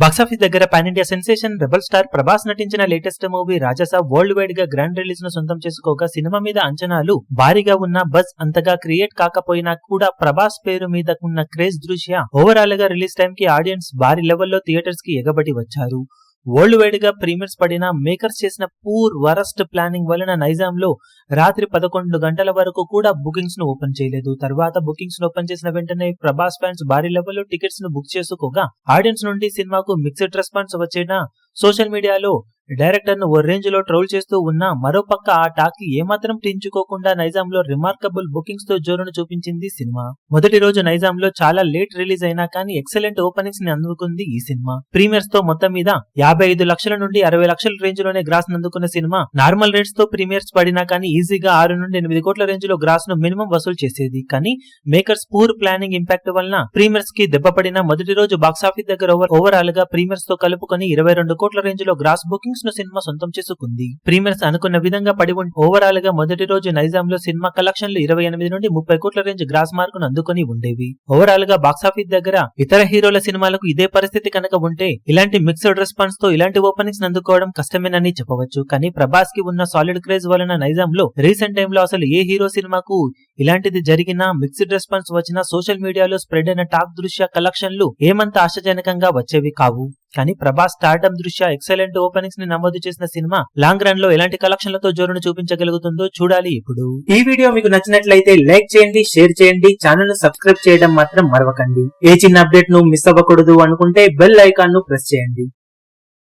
Box office దగ్గర pan India sensation rebel star Prabhas నటించిన latest movie Rajasaab worldwide గా grand release ను సొంతం చేసుకోగా సినిమా మీద అంచనాలు భారీగా ఉన్న బజ్ అంతగా క్రియేట్ కాకపోయినా కూడా ప్రభాస్ పేరు మీద ఉన్న క్రేజ్ దృష్ట్యా ఓవరాల్ గా రిలీజ్ టైం కి ఆడియన్స్ భారీ లెవెల్లో థియేటర్స్ కి ఎగబడి వచ్చారు. వరల్డ్ వైడ్ గా ప్రీమియర్స్ పడిన మేకర్స్ చేసిన పూర్ వరస్ట్ ప్లానింగ్ వలన నైజాంలో రాత్రి 11 గంటల వరకు కూడా బుకింగ్స్ ను ఓపెన్ చేయలేదు. తర్వాత బుకింగ్స్ ను ఓపెన్ చేసిన వెంటనే ప్రభాస్ ఫ్యాన్స్ భారీ లెవెల్లో టికెట్స్ ను బుక్ చేసుకోగా ఆడియన్స్ నుండి సినిమాకు మిక్స్డ్ రెస్పాన్స్ వచ్చిన సోషల్ మీడియాలో డైరెక్టర్ ను ఓ రేంజ్ లో ట్రోల్ చేస్తూ ఉన్నా మరోపక్క ఆ టాక్ ఏమాత్రం టించుకోకుండా నైజాంలో రిమార్కబుల్ బుకింగ్స్ తో జోరును చూపించింది సినిమా. మొదటి రోజు నైజాంలో చాలా లేట్ రిలీజ్ అయినా కానీ ఎక్సలెంట్ ఓపెనింగ్స్ ని అందుకుంది ఈ సినిమా. ప్రీమియర్స్ తో మొత్తం మీద 55 లక్షల నుండి 60 లక్షల రేంజ్ లోనే గ్రాస్ అందుకున్న సినిమా నార్మల్ రేట్స్ తో ప్రీమియర్స్ పడినా కానీ ఈజీగా 6 నుండి 8 కోట్ల రేంజ్ లో గ్రాస్ ను మినిమం వసూలు చేసేది. కానీ మేకర్స్ పూర్ ప్లానింగ్ ఇంపాక్ట్ వలన ప్రీమియర్స్ కి దెబ్బపడిన మొదటి రోజు బాక్సాఫీస్ దగ్గర ఓవరాల్ గా ప్రీమియర్స్ తో కలుపుకొని 22 కోట్ల రేంజ్ లో గ్రాస్ బుకింగ్స్ ను సినిమా సొంతం చేసుకుంది. ప్రీమియర్స్ అనుకున్న విధంగా పడి ఓవరాల్ గా మొదటి రోజు నైజాంలో సినిమా కలెక్షన్లు 28 నుండి 30 కోట్ల రేంజ్ గ్రాస్ మార్కును అందుకుని ఉండేవి. ఓవరాల్ గా బాక్సాఫీస్ దగ్గర ఇతర హీరోల సినిమాలకు ఇదే పరిస్థితి కనుక ఉంటే ఇలాంటి మిక్స్డ్ రెస్పాన్స్ తో ఇలాంటి ఓపెనింగ్స్ అందుకోవడం కష్టమేనని చెప్పవచ్చు. కానీ ప్రభాస్ కి ఉన్న సాలిడ్ క్రేజ్ వలన నైజాంలో రీసెంట్ టైమ్ లో అసలు ఏ హీరో సినిమాకు ఇలాంటిది జరిగినా మిక్స్డ్ రెస్పాన్స్ వచ్చినా సోషల్ మీడియాలో స్ప్రెడ్ అయిన టాక్ దృష్ట్యా కలెక్షన్లు ఏమంత ఆశాజనకంగా వచ్చేవి కావు. కానీ ప్రభాస్ స్టార్డమ్ దృష్ట్యా ఎక్సలెంట్ ఓపెనింగ్స్ ని నమోదు చేసిన సినిమా లాంగ్ రన్ లో ఎలాంటి కలెక్షన్లతో జోరును చూపించగలుగుతుందో చూడాలి. ఇప్పుడు ఈ వీడియో మీకు నచ్చినట్లయితే లైక్ చేయండి, షేర్ చేయండి, ఛానల్ ను సబ్స్క్రైబ్ చేయడం మాత్రం మరవకండి. ఏ చిన్న అప్డేట్ ను మిస్ అవ్వకూడదు అనుకుంటే బెల్ ఐకాన్ ను ప్రెస్ చేయండి.